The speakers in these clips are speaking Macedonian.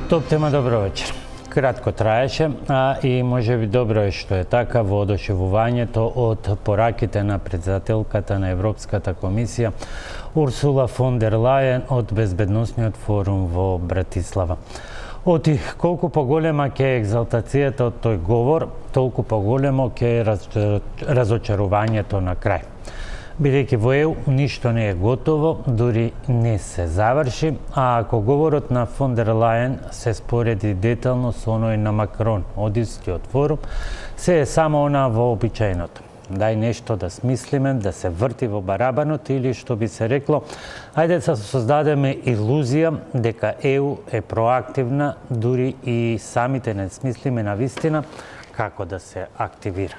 Топ тема, добро вечер. Кратко траеше, а и можеби добро е што е така во одушевувањето од пораките на председателката на Европската комисија Урсула фон дер Лајен од Безбедносниот форум во Братислава. Оти колку поголема ќе е екзалтацијата од тој говор, толку поголемо ќе е разочарувањето на крај. Бидејќи во ЕУ ништо не е готово, дури не се заврши, а ако говорот на фон дер Лајен се спореди детално со оној на Макрон од истиот форум, се е само она вообичајното. Дај нешто да смислиме, да се врти во барабанот или што би се рекло, ајде да создадеме илузија дека ЕУ е проактивна, дури и самите не смислиме на вистина како да се активира.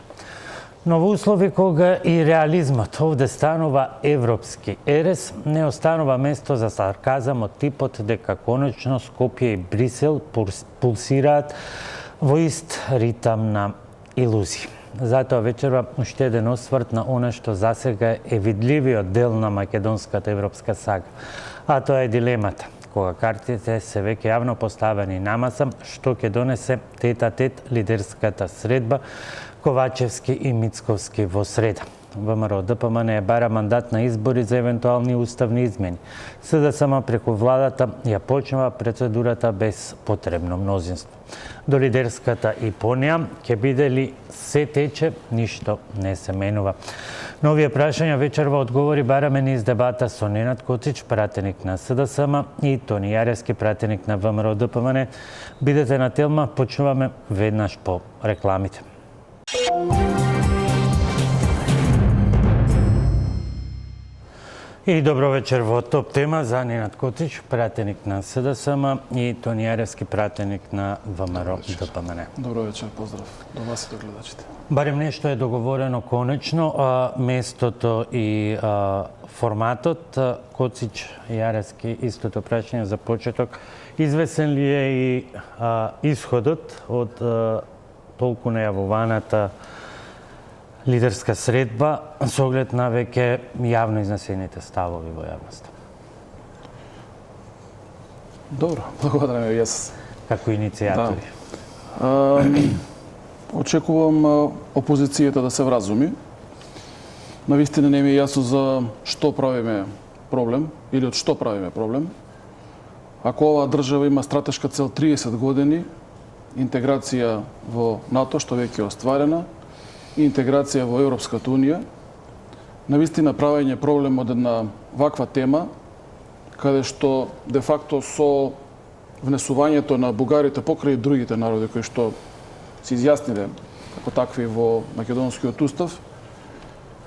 Но во услови кога и реализмот овде станува европски ерес, не останува место за сарказам од типот дека конечно Скопје и Брисел пулсираат во ист ритам на илузии. Затоа вечерва уште еден осврт на она што засега е видливиот дел на македонската европска сага, а тоа е дилемата. Кога картите се веќе јавно поставени на маса, што ќе донесе тет-а-тет лидерската средба Ковачевски и Мицковски во среда. ВМРО ДПМН е бара мандат на избори за евентуални уставни измени. СДСМ преку владата ја почнува процедурата без потребно мнозинство. До лидерската и понеа ќе биде ли се тече, ништо не се менува. На овие прашања вечерва одговори бараме низ дебата со Ненад Коцич, пратеник на СДСМ, и Тони Јаревски, пратеник на ВМРО ДПМН. Бидете на Телма, почнуваме веднаш по рекламите. И добро вечер во топ тема за Ненад Коцич, пратеник на СДСМ, и Тони Јаревски, пратеник на ВМРО ДПМН. Добро вечер, поздрав до вас и до гледачите. Барем нешто е договорено конечно, местото и форматот. Коцич, Јаревски, истото прашање за почеток. Извесен ли е и исходот од толку најавуваната лидерска средба со оглед на веќе јавно изнесените ставови во јавноста? Добро, благодарам и јас. Како иницијатори. Очекувам опозицијата да се вразуми. Навистина не ми е јасно за што правиме проблем или од што правиме проблем. Ако оваа држава има стратешка цел 30 години, интеграција во НАТО, што веќе е остварена, и интеграција во Европската Унија, навистина правење проблем од една ваква тема, каде што де факто со внесувањето на бугарите покрај другите народи кои што се изјасниле како такви во македонскиот устав,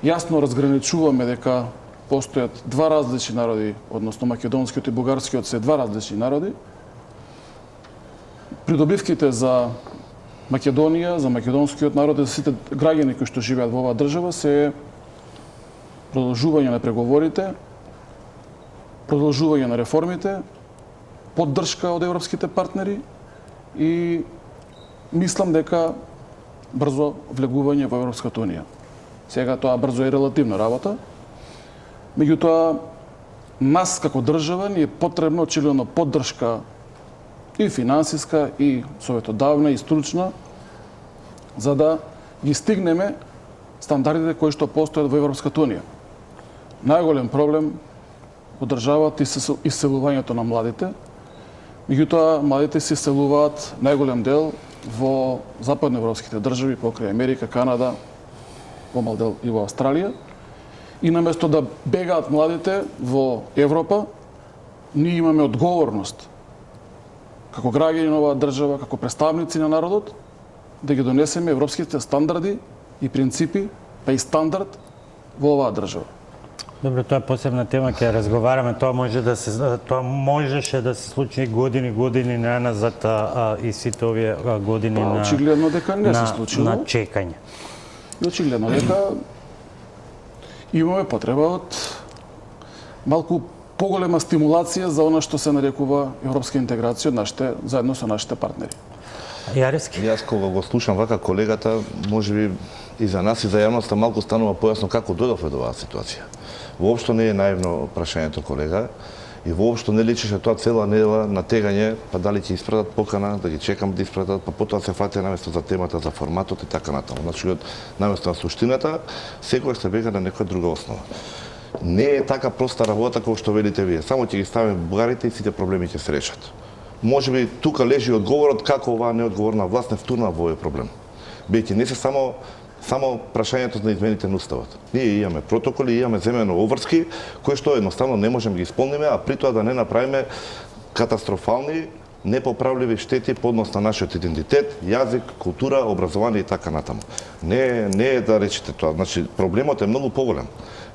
јасно разграничуваме дека постојат два различни народи, односно македонскиот и бугарскиот се два различни народи. Придобивките за Македонија, за македонскиот народ и за сите граѓани кои што живеат во оваа држава се продолжување на преговорите, продолжување на реформите, поддршка од европските партнери и мислам дека брзо влегување во Европската Унија. Сега тоа брзо е релативна работа. Меѓутоа, нас како држава ни е потребно очигледно поддршка и финансиска, и советодавна, и стручна, за да ги стигнеме стандардите кои што постојат во Европската Унија. Најголем проблем во државата е иселувањето на младите. Меѓутоа, младите се иселуваат најголем дел во западноевропските држави, покрај Америка, Канада, помал дел и во Австралија. И наместо да бегаат младите во Европа, ние имаме одговорност како граѓани на оваа држава, како представници на народот, да ги донесеме европските стандарди и принципи, па и стандард во оваа држава. Добро, тоа е посебна тема, ќе разговараме. Тоа можеше да се случи години наназад и сите овие години на очигледно дека не се случило. На чекање. И очигледно дека имаме потреба од малку поголема стимулација за она што се нарекува европска интеграција од нашите, заедно со нашите партнери. Јаревски? Јас кога го слушам вака колегата, можеби и за нас и за јавноста малку станува појасно како дојдовме до оваа ситуација. Воопшто не е наивно прашањето, колега. И воопшто не личеше тоа цела недела на тегање, па дали ќе испратат покана, да ги чекам да испратат, па потоа се фатија наместо за темата, за форматот и така натаму. Значи, наместо на суштината, секогаш се бега на некоја друга основа. Не е така проста работа како што велите вие. Само ќе ги ставиме бугарите и сите проблеми ќе се решат. Можеби тука лежи одговорот како оваа неодговорна власт не втурна во овој проблем. Бидејќи не се само прашањето на измените на уставот. Ние имаме протоколи, имаме земено обврски, кои што едноставно не можеме ги исполниме, а при тоа да не направиме катастрофални, непоправливи штети по однос на нашиот идентитет, јазик, култура, образование и така натаму. Не е да речете тоа. Значи, проблемот е многу поголем.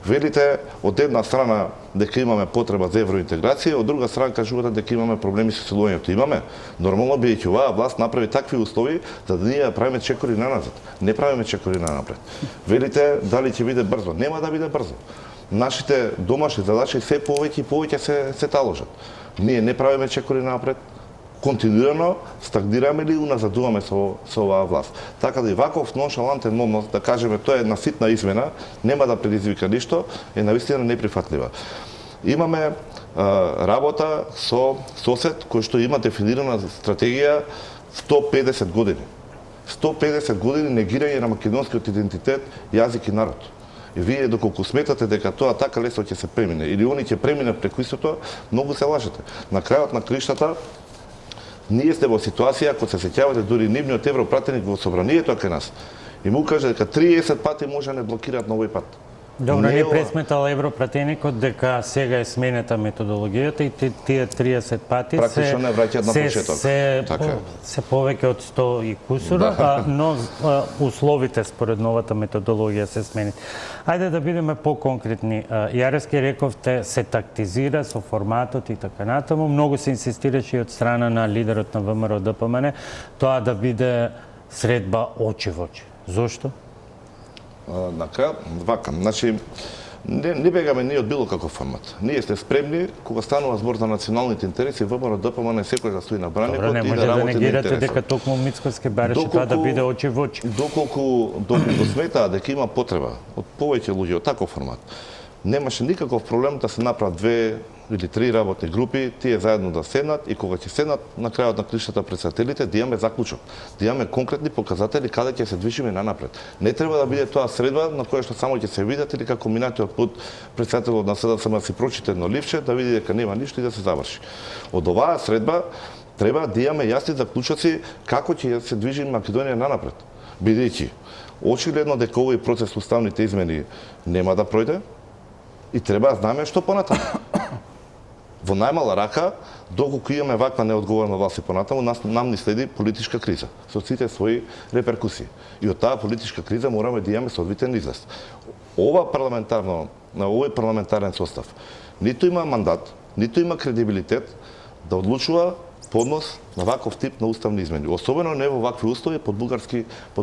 Велите од една страна дека имаме потреба за евроинтеграција, од друга страна кажувате дека имаме проблеми со силувањето. Имаме. Нормално бидејќи оваа власт направи такви услови за да ние правиме чекори наназад. Не правиме чекори нанапред. Велите дали ќе биде брзо. Нема да биде брзо. Нашите домашни задачи се повеќе и повеќе се таложат. Ние не правиме чекори напред. Континуирано стагнираме или уназадуваме со оваа власт. Така да и ваков ноншалантен однос, да кажеме тоа е една ситна измена, нема да предизвика ништо, е навистина неприфатлива. Имаме работа со сосед кој што има дефинирана стратегија 150 години. 150 години негирање на македонскиот идентитет, јазик и народ. И вие доколку сметате дека тоа така лесно ќе се премине или они ќе преминат преку истото, многу се лажете. На крајот на криштата ние сте во ситуација, ако се сеќавате, дури нивниот европратеник во собранието кај нас, и му каже дека 30 пати може да не блокираат на овој пат. Добро, не пресметал европратеникот дека сега е сменета методологијата и тие 30 пати практично не враќаат на почеток. се повеќе од 100 и кусура, но условите според новата методологија се сменит. Ајде да бидеме по-конкретни. Јарески рековте се тактизира со форматот и така натаму. Многу се инсистираше и од страна на лидерот на ВМРО ДПМН тоа да биде средба очи во очи. Зошто? На крај, вака, значи, не бегаме ние од било каков формат. Ние сте спремни, кога станува збор за националните интереси, ВМРО ДПМН секој да стои на браникот и да работи на интересот. Не може да негирате дека токму Мицкоски бареше тоа да биде очи во очи. Доколку сметаа дека има потреба од повеќе луѓе од таков формат, немаше никаков проблем да се направат 2 или 3 работни групи, тие заедно да седнат и кога ќе седнат на крајот на криштата председателите, да имаме заклучок, да имаме конкретни показатели каде ќе се движиме нанапред. Не треба да биде тоа средба на која што само ќе се видат или како минатиот пат председателот на СДСМ си прочита едно ливче, да види дека нема ништо и да се заврши. Од оваа средба треба да имаме јасни заклучоци како ќе се движи Македонија нанапред. Бидејќи очигледно дека овој процес уставните измени нема да пројде и треба да знаеме што понатаму. Во најмала рака, доколку имаме ваква неодговорна власт и понатаму, нам ни следи политичка криза со сите своји реперкусии. И од таа политичка криза мораме да имаме соодветен излез. Овој парламентарен состав ниту има мандат, ниту има кредибилитет да одлучува по однос на ваков тип на уставни измени. Особено не во вакви услови под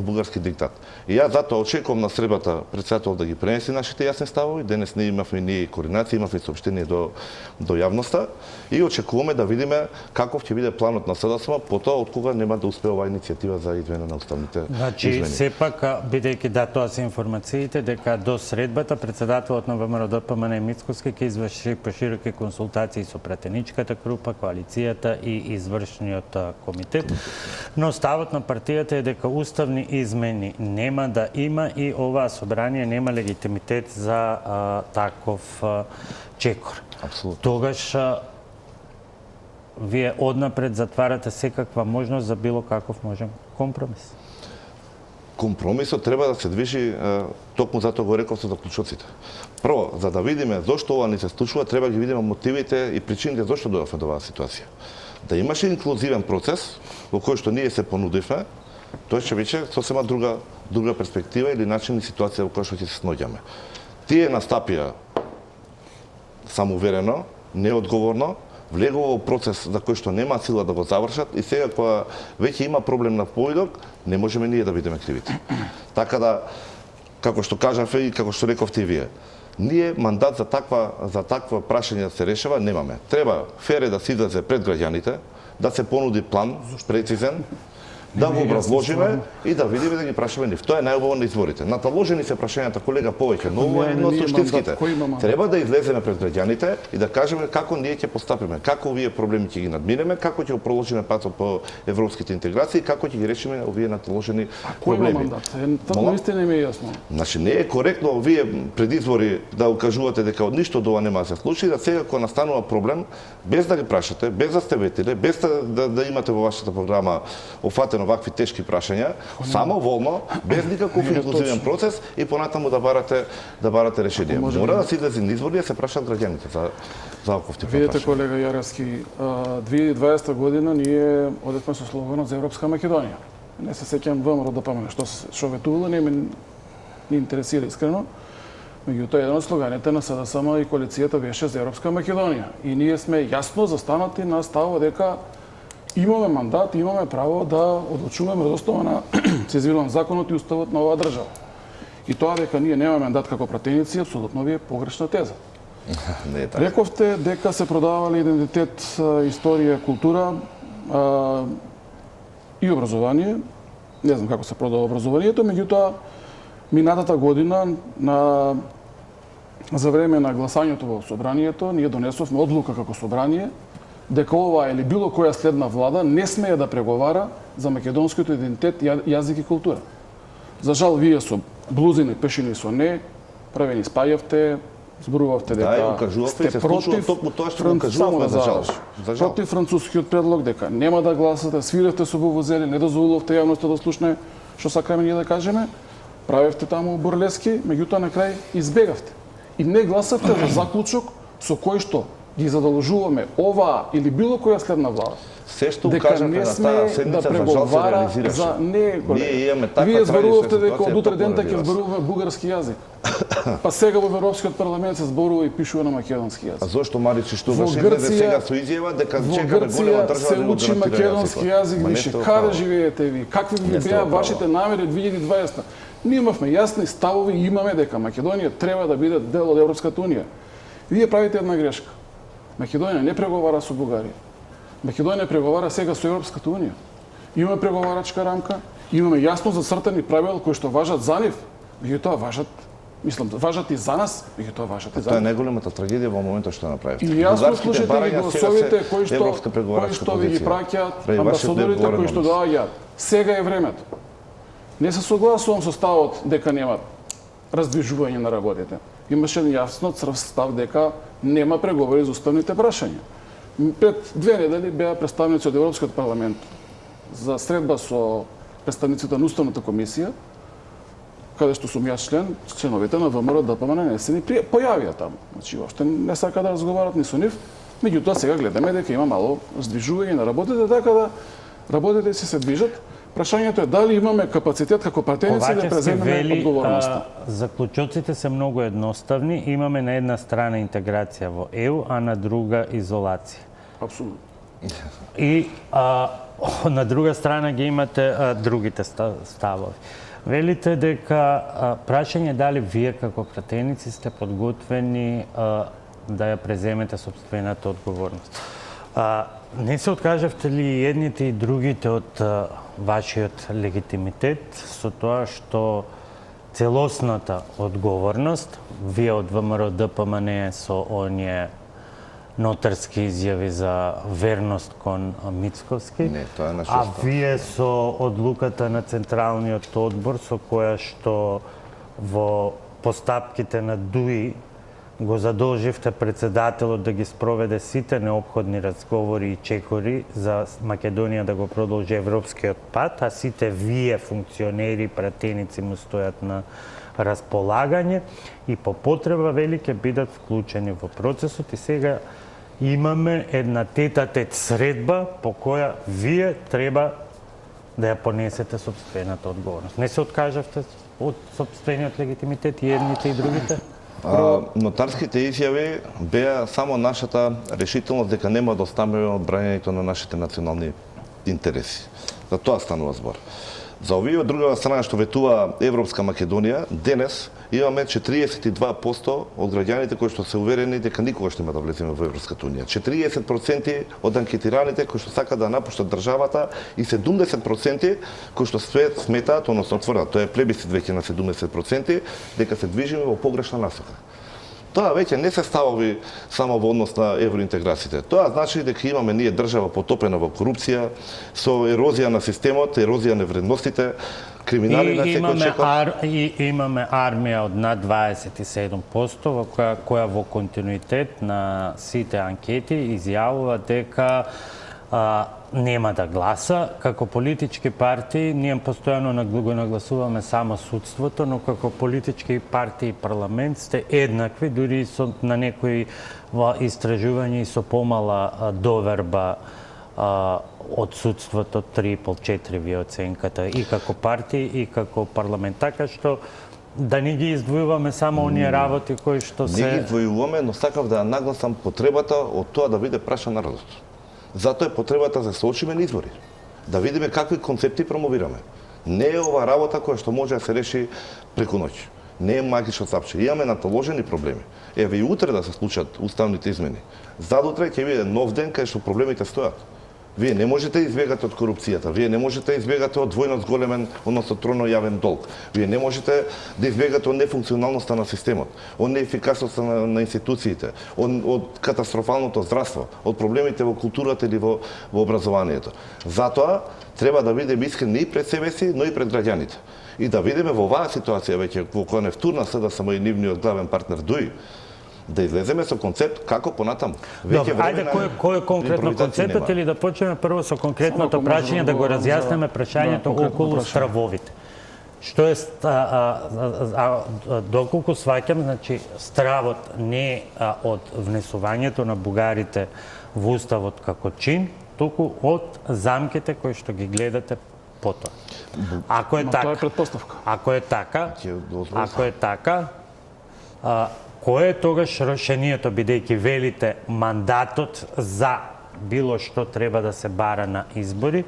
бугарски диктат. И јас затоа очекувам на средбата председател да ги пренеси нашите јасни ставови. Денес не имавме ние координација, имавме соопштение до јавноста и очекуваме да видиме каков ќе биде планот на СДСМ потоа од кога нема да успее оваа иницијатива за измена на уставните измени. Значи, сепак, бидејќи тоа се информациите, дека до средбата председателот на ВМРО ДПМН Мицкоски ќе изврши пошироки консултации со пратеничката група, коалицијата и извршниот комитет, но ставот на партијата е дека уставни измени нема да има и оваа собрание нема легитимитет за таков чекор. Апсолутно. Тогаш вие однапред затварате секаква можност за било каков можен компромис. Компромисот треба да се движи, токму затоа го реков со заклучоците. Прво, за да видиме зошто ова не се случува, треба да ги видиме мотивите и причините зошто дојдовме до оваа ситуација. Да имаше инклузивен процес во кој што ние се понудивме, тоа ќе биде сосема друга перспектива или начин и ситуација во која што ќе се сноѓаме. Тие настапија самоуверено, неодговорно, влегува во процес за кој што нема сила да го завршат и сега кога веќе има проблем на поидок, не можеме ние да бидеме кривите. Така да, како што кажавте и како што рековте и вие, ние мандат за таква прашање да се решава немаме. Треба фере да се излезе пред граѓаните, да се понуди план прецизен, да го образложиме и да видиме, да ги прашаме нив. Тоа е најубаво на изборите. Наталожени се прашањата, колега, повеќе, но едно од суштинските. Треба да излеземе пред граѓаните и да кажеме како ние ќе постапиме, како овие проблеми ќе ги надминеме, како ќе проложиме патот по европските интеграции, како ќе ги решиме овие наталожени проблеми. Тоа наистина не ми е јасно. Значи не е коректно овие пред избори да укажувате дека од ништо од ова нема да се случи, да сега кога настанува проблем, без да ги прашате, без да сте ветиле, без да имате во вашата програма офатено вакви тешки прашања, само волно, без никаков инклузивен процес и понатаму да барате решение. Мора да се излезе на избори и да се прашаат граѓаните за оваков тип прашања. Видете, колега Јаревски, 2020 година ние одевме со слоганот за Европска Македонија. Не се сеќам ВМРО да помне што ветувало, не ме интересира искрено. Меѓутоа, еден од слоганите на СДСМ и коалицијата беше за Европска Македонија. И ние сме јасно застанати на ставот дека имаме мандат, имаме право да одлучуваме врз основа на се законот и уставот на оваа држава. И тоа дека ние немаме мандат како пратеници, апсолутно ви е погрешна теза. Не е така. Рековте дека се продавале идентитет, историја, култура и образование. Не знам како се продава образованието, меѓутоа минатата година за време на гласањето во собранието ние донесовме одлука како собрание дека ова или било која следна влада не смее да преговара за македонскиот идентитет, јазик и култура. За жал, вие со блузини пешини со не, правени спајавте, зборувавте дека сте против против францускиот предлог, дека нема да гласате, свиревте со вувузели, не дозволувавте јавноста да слушне што сакаме ние да кажеме, правевте таму бурлески, меѓутоа на крај избегавте. И не гласавте за заклучок со кој што ги задолжуваме оваа или било која следна влада. Се што кажате на таа седница за жал се реализираше. Ние имаме таква вие зборувавте дека од утре дента ќе зборуваме бугарски јазик. Па сега во Европскиот парламент се зборува и пишува на македонски јазик. А зошто Марич Штуваш излезе сега со изјава дека чекаме голема држава се учи македонски јазик више. Каде живеете ви? Какви ви беа вашите намери од 2020? Ние имавме јасни ставови и имаме дека Македонија треба да биде дел од Европската унија. Вие правите една грешка. Македонија не преговара со Бугарија. Македонија преговара сега со Европската унија. Имаме преговарачка рамка, имаме јасно зацртани правила кои што важат за нив, меѓутоа важат и за нас, меѓутоа важат и за Тоа е најголемата трагедија во моментот што направивте. И јасно слушате ги гласовите кои што ви ги праќаат амбасадорите кои што доаѓаат. Сега е времето. Не се согласувам со ставот дека нема раздвижување на работите. Имаше јасно црв став дека нема преговори за уставните прашања. Пред 2 недели беа представници од Европскиот парламент за средба со представниците на Уставната комисија, каде што сум јас член, членовите на ВМРО ДПМН не се ни појавија таму. Значи, воопшто не сака да разговарат ни со нив. Меѓутоа сега гледаме дека има мало раздвижување на работите, така да работите се движат. Прашањето е дали имаме капацитет како пратеници да преземеме одговорноста. Заклучоците се многу едноставни. Имаме на една страна интеграција во ЕУ, а на друга изолација. Апсолутно. И на друга страна ги имате другите ставови. Велите дека прашање дали вие како пратеници сте подготвени да ја преземете сопствената одговорност. Не се откажавте ли едните и другите од вашиот легитимитет со тоа што целосната одговорност, вие од ВМРО ДПМН со оние нотарски изјави за верност кон Мицковски, а вие со одлуката на Централниот одбор со која што во постапките на ДУИ го задолживте председателот да ги спроведе сите неопходни разговори и чекори за Македонија да го продолжи европскиот пат, а сите вие функционери, пратеници му стојат на располагање и по потреба вели ќе бидат вклучени во процесот и сега имаме една тет-а-тет средба по која вие треба да ја понесете сопствената одговорност. Не се откажавте од сопствениот легитимитет и едните и другите? Нотарските изјави беа само нашата решителност дека нема да оставиме одбрањањето на нашите национални интереси. За тоа станува збор. За овие од другава страна што ветува Европска Македонија, денес имаме 42% од граѓаните кои што се уверени дека никогаш нема да влеземе во Европската унија. 40% од анкетираните кои што сакаат да напуштат државата и 70% кои што сметаат, односно тврдат, тоа е плебисцит веќе на 70%, дека се движиме во погрешна насока. Тоа веќе не се ставови само во однос на евроинтеграциите. Тоа значи дека имаме ние држава потопена во корупција, со ерозија на системот, ерозија на вредностите, криминали на секој чекор. И имаме армија од над 27%, која во континуитет на сите анкети изјавува дека нема да гласа. Како политички партии, ние постојано го нагласуваме само судството, но како политички партии и парламент сте еднакви, дури на некои истражувања и со помала доверба од судството, 3,5-4 ви оценката, и како партии, и како парламент. Така што да не ги издвојуваме само оние работи кои што се... Не ги издвојуваме, но сакав да нагласам потребата од тоа да биде прашан народот. Затоа е потребата да се очиме на избори. Да видиме какви концепти промовираме. Не е ова работа која што може да се реши преку ноќ. Не е магично сапче. Имаме наталожени проблеми. Еве и утре да се случат уставните измени. Задутре ќе биде нов ден кај што проблемите стојат. Вие не можете да избегате од корупцијата, вие не можете да избегате од двојно зголемен, односно тройно јавен долг. Вие не можете да избегате од нефункционалноста на системот, од неефикасноста на институциите, од катастрофалното здравство, од проблемите во културата или во образованието. Затоа треба да бидеме искрени и пред себе си, но и пред граѓаните. И да видиме во оваа ситуација веќе во која не втурна СДСМ и нивниот главен партнер ДУИ, да излеземе со концепт како понатаму. Добре, ајде кој е конкретно концептот, или да почнеме прво со конкретното прашање, да го разјасниме прашањето околу стравовите. Што е доколку сваќам, значи стравот не е од внесувањето на бугарите во уставот како чин, туку од замките кои што ги гледате потоа. Ако е така, тоа е претпоставка. Ако е така, кој е тогаш решението, бидејќи велите мандатот за било што треба да се бара на избори,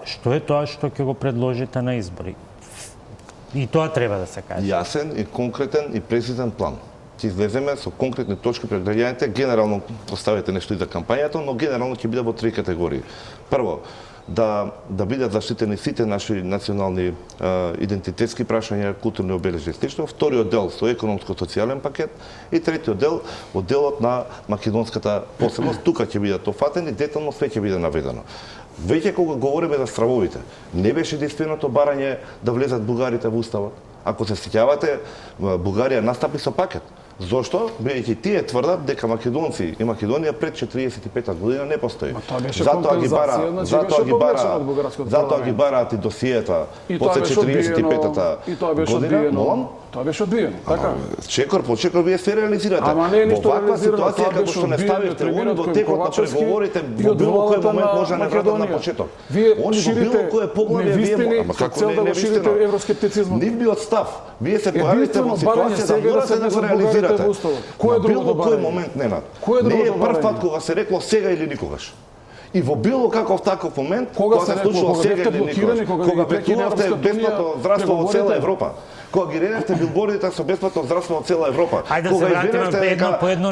што е тоа што ќе го предложите на избори? И тоа треба да се каже. Јасен и конкретен и прецизен план. Ќе излеземе со конкретни точки пред граѓаните, генерално поставите нешто и за кампањата, но генерално ќе биде во 3 категории. Прво, да бидат заштитени сите наши национални идентитетски прашања, културни обележја и слично. Вториот дел со економско-социјален пакет и третиот дел од делот на македонската посебност. Тука ќе бидат офатени, детално све ќе биде наведено. Веќе кога говориме за стравовите, не беше единственото барање да влезат бугарите во уставот. Ако се сеќавате, Бугарија настапи со пакет. Зошто? Бидејќи тие тврдат дека македонци и Македонија пред 45-та година не постои. Затоа ги бараат и досиета после 45-та година. Тоа беше одбиено, така? Чекор по чекор вие се реализирате. Ама не е ништо реализирано. Во ваква ситуација како што не ставивте они во текот на преговорите во било кој момент може да не вратат на почеток. Они во било кое поглавје вие како не невистина евроскептицизмот. Нивниот став. Вие се појавите во ситуација да можете да го реализирате. Кој е другото било кој момент Ненад. Не е прв пат кога се рекло сега или никогаш. И во било каков таков момент, кога се случува сега или никогаш, кога ветувавте бесплатно здравство во цела Европа, кога ги реневте билбордите со бесплатно здравство во цела Европа, ајде да се вратиме едно по едно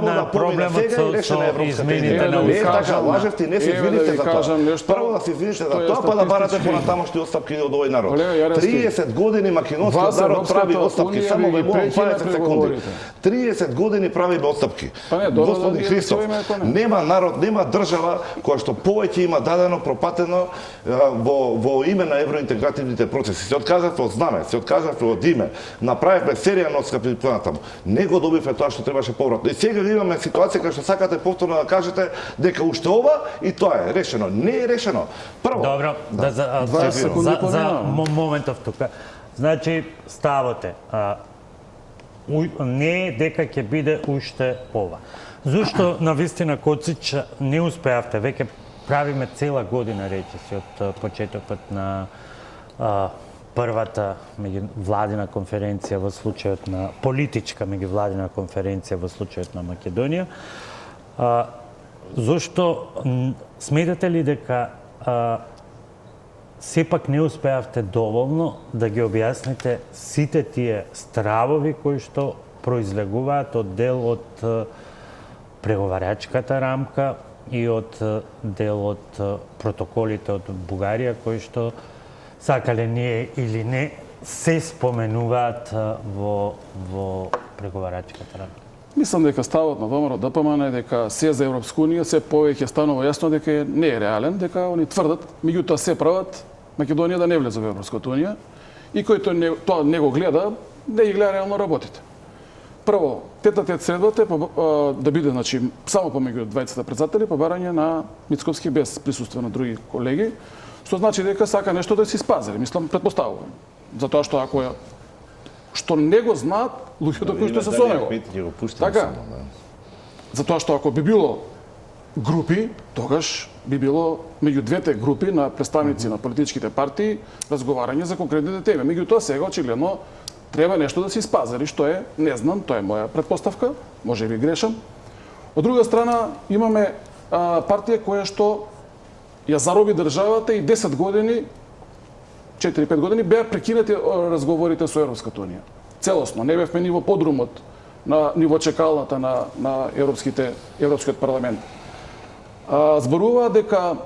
на проблемот со измените на устава. Лажевте и не се извините за тоа. Прво да се извините за тоа, па да барате понатамошни отстапки од овој народ. 30 години македонскиот народ прави отстапки, само во 20 секунди. 30 години правиме отстапки. Господи Христов, нема народ, нема држава која што повеќе има дадено, пропатено во име на евроинтегративните процеси. Се откажавме од знаме, се откажавме од име, направивме серија на отстапки понатаму. Не го добивме тоа што требаше повратно. И сега имаме ситуација кај што сакате повторно да кажете дека уште ова и тоа е решено. Не е решено. Прво. Добро, за моментов тука. Значи ставот е не е дека ќе биде уште ова. Зошто навистина Коцич не успеавте, веќе правиме цела година речиси од почетокот на првата меѓувладина конференција во случајот на политичка меѓувладина конференција во случајот на Македонија. Зошто сметате ли дека сепак не успеавте доволно да ги објасните сите тие стравови кои што произлегуваат од дел од преговарачката рамка и од дел од протоколите од Бугарија кои што сакале ние или не се споменуваат во преговарачката рамка. Мислам дека ставот на ВМРО ДПМН е дека се за Европска унија се повеќе станува јасно дека не е реален, дека они тврдат, меѓутоа се прават Македонија да не влезе во Европската унија и кој тоа не го гледа, не ги гледа реално работите. Прво, тет-а-тет средбата да биде само помеѓу двајцата председатели по барање на Мицковски без присуство на други колеги, што значи дека сака нешто да се спазари, мислам, предпоставувам. Затоа што ако што не го знаат луѓето кои што се со него. Така. Затоа што ако би било групи, тогаш би било меѓу двете групи на представници на политичките партии разговарање за конкретните теми. Меѓутоа сега очигледно треба нешто да се испазари, што е, не знам, тоа е моја претпоставка, може би грешам. Од друга страна имаме партија која што ја зароби државата и 10 години 4-5 години беа прекинати разговорите со Европската унија. Целосно, не бевме ниво подрумот на ниво чекалната на Европскиот парламент. Зборува дека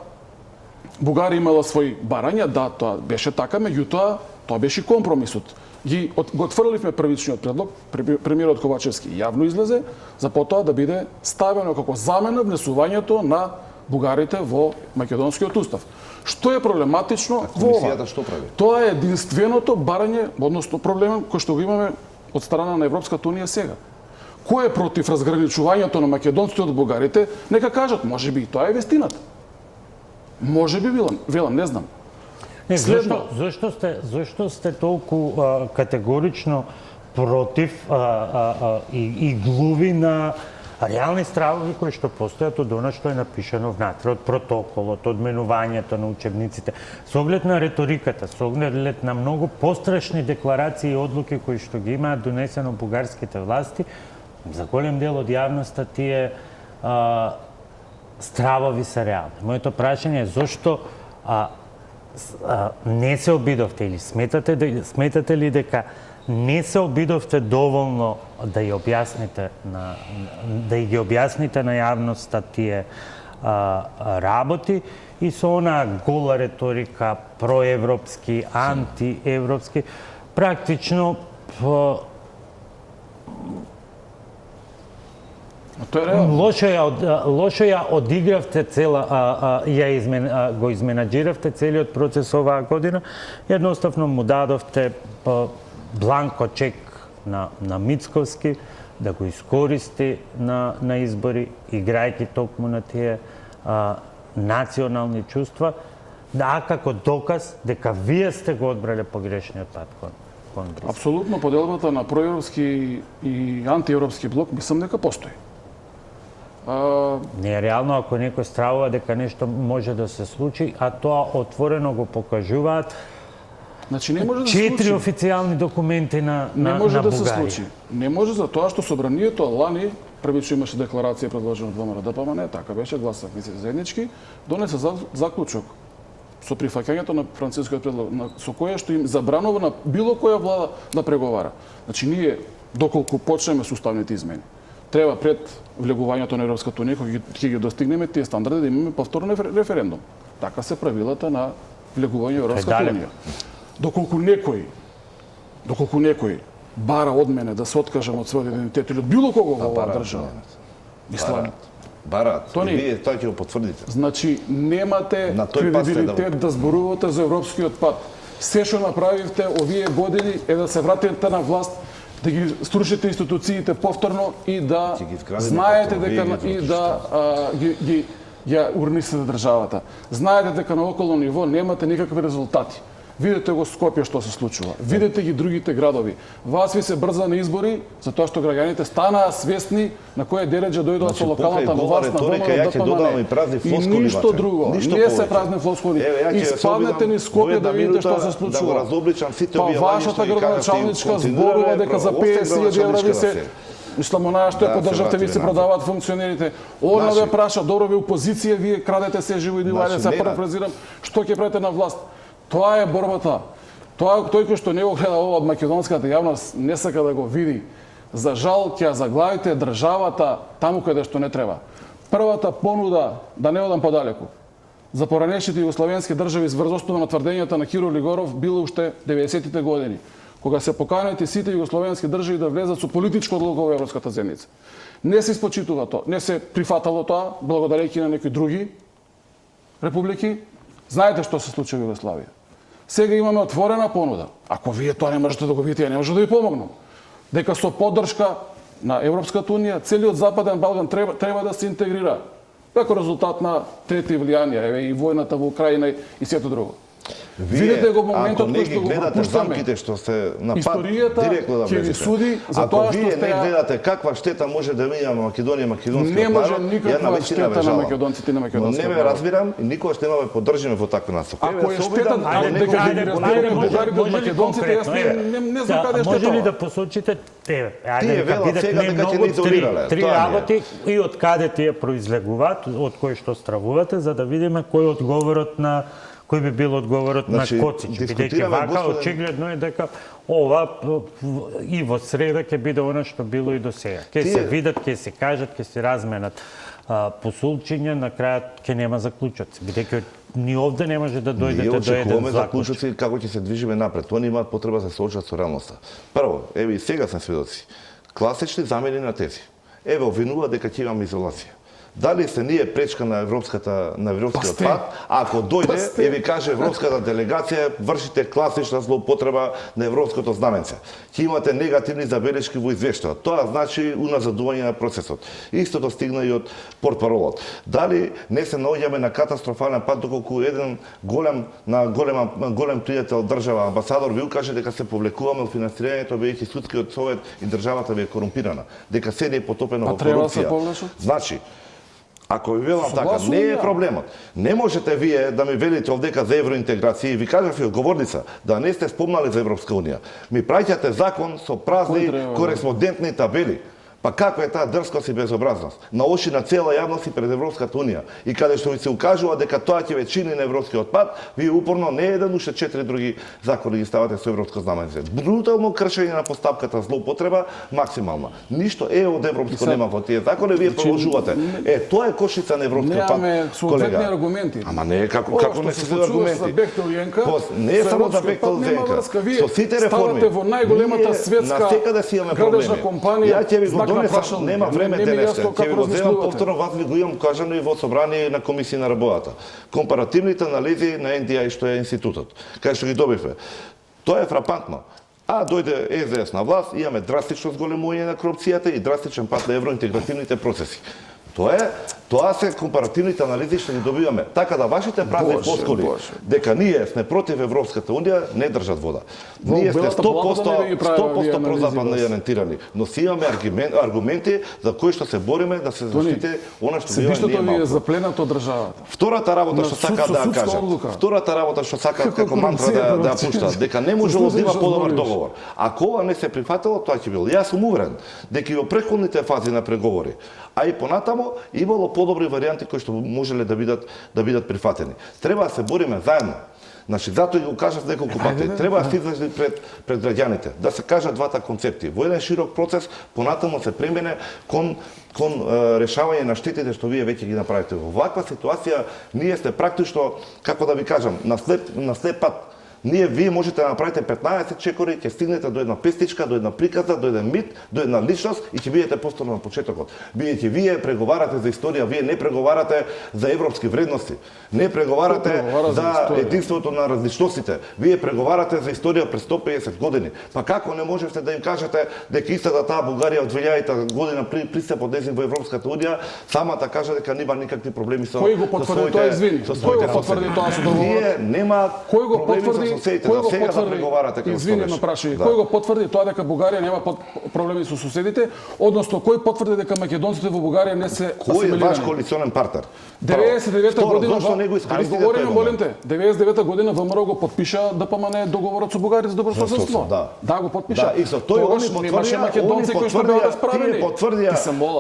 Бугарија имала своји барања, да, тоа беше така, меѓутоа тоа беше компромисот. Го отфрливме првичниот предлог, премиерот Ковачевски јавно излезе, за потоа да биде ставено како замена внесувањето на бугарите во македонскиот устав. Што е проблематично во ова? Што прави? Тоа е единственото барање, односно проблем кој што го имаме од страна на Европската унија сега. Кој е против разграничувањето на македонците од бугарите, нека кажат, можеби и тоа е вестината. Можеби велам, не знам. Не, зашто сте толку категорично против и глуви на реални стравови кои што постојат од она што е напишано внатре, од протоколот, од менувањето на учебниците, со оглед на реториката, со оглед на многу пострашни декларации и одлуки кои што ги имаат донесено бугарските власти, за голем дел од јавноста тие стравови се реални. Моето прашање е зошто не се обидовте или сметате ли дека не се обидовте доволно да ги објасните на јавноста тие работи и со онаа гола реторика проевропски, антиевропски, практично лошо ја одигравте го изменаџиравте целиот процес оваа година, едноставно му дадовте бланко чек на Мицковски да го искористи на избори, играјќи токму на тие национални чувства, да како доказ дека вие сте го одбрале погрешниот пат кон Брисел. Апсолутно поделбата на проевропски и антиевропски блок мислам дека постои. Не е реално ако некој стравува дека нешто може да се случи, а тоа отворено го покажуваат. Значи не може да се случи. 4 официјални документи на не може да се Бугарија. случи. Не може за тоа што собранието лани првично имаше декларација предложена од ВМРО ДПМН, така беше, гласавме се заеднички, донесе заклучок со прифаќањето на францускиот предлог, со кое што им забранува на било која влада да преговара. Значи ние доколку почнеме со уставните измени, треба пред влегувањето на Европската унија, кога ќе ги достигнеме тие стандарди, да имаме повторно референдум. Така се правилата на влегување во Европската унија. Доколку некој бара од мене да се откажам од својот идентитет или од било кого во оваа држава, мислам, бараат. И вие тоа ќе го потврдите. Значи немате кредибилитет да зборувате за европскиот пат. Се што направивте овие години е да се вратите на власт, да ги струшите институциите повторно и да знаете дека и да ја урнисите државата. Знаете дека на околно ниво немате никакви резултати. Видете го Скопје што се случува. Видете ги другите градови. Вас ви се брза на избори затоа што граѓаните станаа свесни на која дереџа дојдоа со локалната власт на ВМРО ДПМН. И ништо друго. Не се празни флоскули. Испаднете ни Скопје да видите што се случува. Па вашата градоначалничка зборува дека за 50.000 евра ви се мислам, онаа што ја поддржавте, ви се продаваат функционерите. Она ве праша, добро ви опозиција, вие крадете се живо и дивајде, се парафразирам, што ќе правите на власт? Тоа е борбата. Тој кој што не го гледа ова од македонската јавност не сака да го види. За жал ќе ја заглавите државата таму каде што не треба. Првата понуда, да не одам подалеку, за поранешните југословенски држави врз на тврдењата на Киро Лигоров било уште 90-тите години, кога се поканети сите југословенски држави да влезат со политичка одлука во Европската земјица. Не се испочитува тоа, не се прифатало тоа, благодарејќи на некои други републики. Знаете што се случи во Југославија. Сега имаме отворена понуда. Ако вие тоа не можете да го видите, ја не може да ви помогнам. Дека со поддршка на Европската унија, целиот Западен Балкан треба да се интегрира. Како резултат на трети влијанија, и војната во Украина и сето друго. Видите го моментот кој што го пропуштаме. Замките што се напад, историјата ќе ви суди за тоа што вие сте не гледате каква штета може да има на Македонија, македонскиот не може народ, никаква штета на македонците и на македонскиот народ. Не ме разбирам и никогаш нема ме поддржиме во таква насока. Ако е штета дека ги разбираме бугарите од македонците, јас не знам каде е штета. Може ли да посочите тие велат сега дека ќе не изолирале? Три работи и од каде тие произлегуваат, од кои што стравувате, за да видиме кој одговорот на кој би бил одговорот на Коцич, бидејќи вака очигледно е дека ова и во среда ќе биде она што било и до сега. Ќе се видат, ќе се кажат, ќе се разменат посулчиња, на крајот ќе нема заклучоци, бидејќи ни овде не може да дојдете до еден заклучок. Како ќе се движиме напред, они имаат потреба да се соочат со реалноста. Прво, еве и сега сме сведоци, класични замени на тези. Еве обвинува дека ќе имаме изолација. Дали се ние пречка на европскиот пат, ако дојде и ви каже европската делегација вршите класична злоупотреба на европското знаменце. Ќе имате негативни забелешки во извештајот. Тоа значи уназадување на процесот. Истото стигна и од портпаролот. Дали не се наоѓаме на катастрофален пат доколку еден голем пријател држава амбасадор ви укаже дека се повлекуваме од финансирањето бидејќи судскиот совет и државата ви е корумпирана, дека се не е потопено во корупција. Значи, ако ви велам така, не е проблемот. Не можете вие да ми велите овдека за евроинтеграција и ви кажав и одговорница да не сте спомнали за Европска унија. Ми праќате закон со празни кореспондентни табели. Па каква е таа дрскост и безобразност? На очи на цела јавност и пред Европската унија. И каде што ви се укажува дека тоа ќе ве чини на европскиот пат, вие упорно не еден, уште 4 други закони ги ставате со европско знаменце. Брутално кршење на постапката злоупотреба максимална. Ништо од европско нема во тие закони, вие продолжувате. Тоа е кошица на европскиот пат. Немаме соодветни аргументи. Ама не е како не се аргументи. Не е само за Бехтел Јенка. Со сите реформи во најголемата светска градежна компанија. Нема време денес. Ќе ви го земам повторно, вас ви го имам кажано и во собрание на комисија на работата. Компаративните анализи на NDI што е институтот, кај што ги добивме. Тоа е фрапантно. А дојде СДС на власт, имаме драстично зголемување на корупцијата и драстичен пат на евроинтегративните процеси. Тоа се компаративните анализи што ги добиваме. Така да вашите празни флоскули дека ние сме против Европската унија не држат вода. Ние сме 100% прозападно ориентирани, но си имаме аргументи за кои што се бориме да се заштити она што ви е запленато државата. Втората работа што сака да кажа. Втората работа што сака како мантра да пушта, дека не можело да има подобар договор. Ако ова не се прифатило, тоа ќе било. Јас сум уверен дека и во претходните фази на преговори, а и понатамо имало подобри варијанти кои што можеле да бидат прифатени. Треба да се бориме заедно. Значи, затоа го кажав неколку пати. Треба да се излезе пред граѓаните, да се кажат двата концепти. Во еден широк процес, понатаму се премине кон решавање на штетите што вие веќе ги направите. Во ваква ситуација ние сте практично, како да ви кажам, на слеп пат. Вие можете да направите 15 чекори, ќе стигнете до една пестичка, до една приказа, до еден мит, до една личност и ќе бидете повторно на почетокот. Бидејќи вие преговарате за историја, вие не преговарате за европски вредности, не преговарате за единството на различностите, вие преговарате за историја пред 150 години. Па како не можете да им кажете дека истата таа Бугарија од 2000 година пристапот незин во Европската унија, самата кажа дека нема никакви проблеми со Кој го потврди тоа, извини? Кој го потврди тоа со договорот? Нема Кој го потврди соседите, кој го сега да потврди? преговарате како што Извини, беше. ме прашај, Да. кој го потврди тоа дека Бугарија нема проблеми со соседите, односно кој потврди дека македонците во Бугарија не се Кој е ваш асимилирани? коалиционен партнер? 99-та година, зашто не го искористите говориме, тој молим момент? те, 99-та година ВМРО го потпиша ДПМН договорот со Бугарија за добрососедство. Да. го потпиша. Да, и со тој Тогаш немаше македонци кои што беа справени.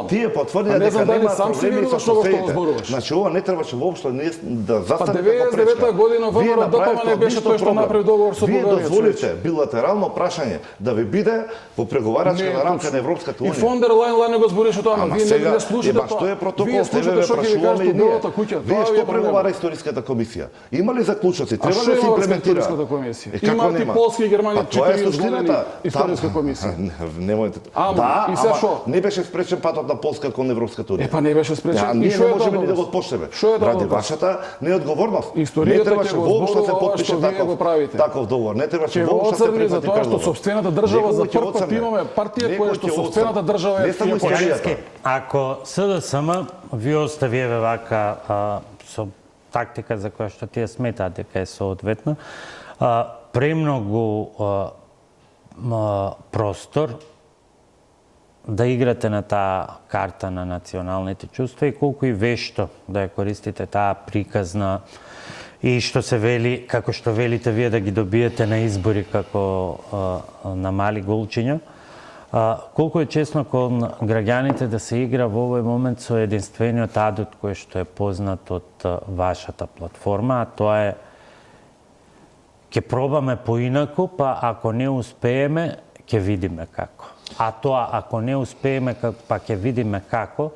Тие потврдија не знам дека дали нема сам си проблеми со веруваш ова што соседите. зборуваш. Значи ова не требаше воопшто да застане како 99-та пречка. година Вие ВМРО направивте ДПМН беше одлично тој што проблем. направи договор со Вие Бугарија. дозволите билатерално прашање да ви биде во преговарачка Не, рамка точно. на Европската И унија. фон дер Лајн лане го збореше тоа, но Ама вие сега, не слушате што е тоа. протокол? Вие слушате што ќе ви кажат од Белата куќа. Вие Тоа ви што е проблем. преговара историската комисија? Има ли заклучоци? А Треба што ли да се има имплементира? историската комисија? Како Има ти нема? Полска и Германија Па тоа е 40 години суштината. историска комисија. Немојте. Ама, Да, и сега ама шо? не беше спречен патот на Полска кон Европската унија. Па не беше спречен. Да, И ние шо не е можеме тоа ни да го доказ? отпочнеме. Шо е тоа Ради доказ? вашата неодговорност. Историјата Не требаше ќе го воопшто да се зборува ова потпише што вие го правите. таков договор. Не требаше Ќе го воопшто да се оцрни за прифати тоа што преговор. сопствената држава за Некој ќе прв пат оцрне. имаме партија Некој која што ќе сопствената оцрне. држава Не е само ја историјата. почиска. Ако СДСМ ви оставиеве вака со тактика за која што тие сметаат дека е соодветна, премногу простор да играте на таа карта на националните чувства и колку и вешто да ја користите таа приказна и што се вели, како што велите вие да ги добиете на избори како на мали голчиња. Колку е честно кон граѓаните да се игра во овој момент со единствениот адут кој што е познат од вашата платформа, а тоа е ќе пробаме поинаку, па ако не успееме, ќе видиме како. А тоа, ако не успееме, па ќе видиме како,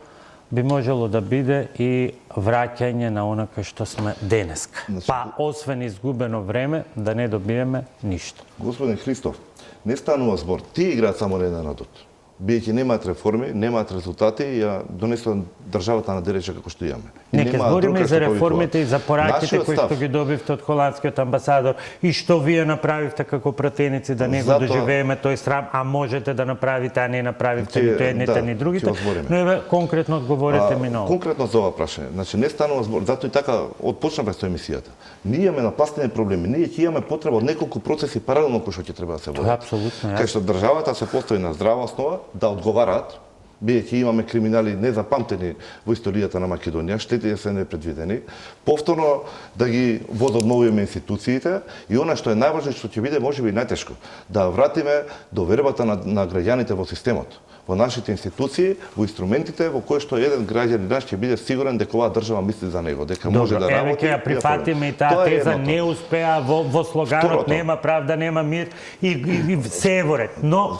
би можело да биде и враќање на онака што сме денеска. Па, освен изгубено време, да не добиеме ништо. Господин Христов, не станува збор. Тие играат само на еден адут. Биејќи немаат реформи, немаат резултати, ја донесува државата на дереча како што имаме. Нека збориме и за реформите и за пораките кои што ги добивте од холандскиот амбасадор и што вие направивте како пратеници да не го доживееме тој срам, а можете да направите, а не направивте ниту едните ни другите. Но еве конкретно одговорете ми на ова. Конкретно за ова прашање. Значи не станува збор, затоа и така отпочнавме со емисијата. Ние имаме напластени проблеми, ние ќе имаме потреба од неколку процеси паралелно кои што ќе треба да се водат. Тоа е апсолутно јасно. Кај што државата се постои на здрава основа да одговараат, бидејќи имаме криминали незапамтени во историјата на Македонија, штетите се непредвидени, повторно да ги возобновиме институциите и она што е најважно што ќе биде можеби најтешко, да вратиме довербата на граѓаните во системот, во нашите институции, во инструментите во кои што еден граѓанин наш ќе биде сигурен дека оваа држава мисли за него, дека може да работи. Еве ќе ја прифатиме и таа теза, не успеа во слоганот нема правда, нема мир и се ворет. Но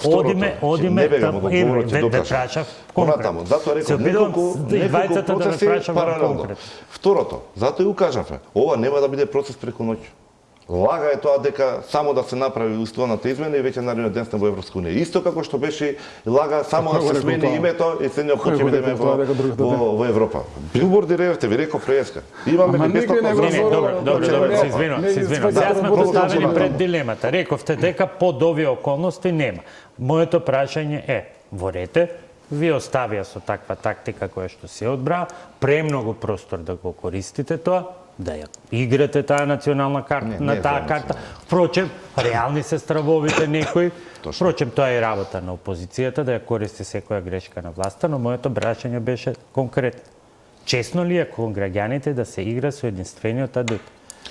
одиме да прашав конкретно. Затоа реков неколку процеси паралелно. Второто, затоа и укажавме, ова нема да биде процес преку ноќ. Лага е тоа дека само да се направи уставната измена и веќе наредниот ден сме во Европска унија. Исто како што беше лага само да се смени името и следниот пат ќе бидеме во Европа. Билборди ревте, ви реков преска. Имаме ли бесплатно Добро, се извинувам. Сега сме поставени пред дилемата. Рековте дека под овие околности нема. Моето прашање е, ворете, ви оставија со таква тактика која што се одбра, премногу простор да го користите тоа, да ја играте таа национална карта, на таа карта. Впрочем, реални се стравовите некои. Впрочем, тоа е работа на опозицијата да ја користи секоја грешка на власта, но моето прашање беше конкретно. Честно ли е кон граѓаните да се игра со единствениот адут?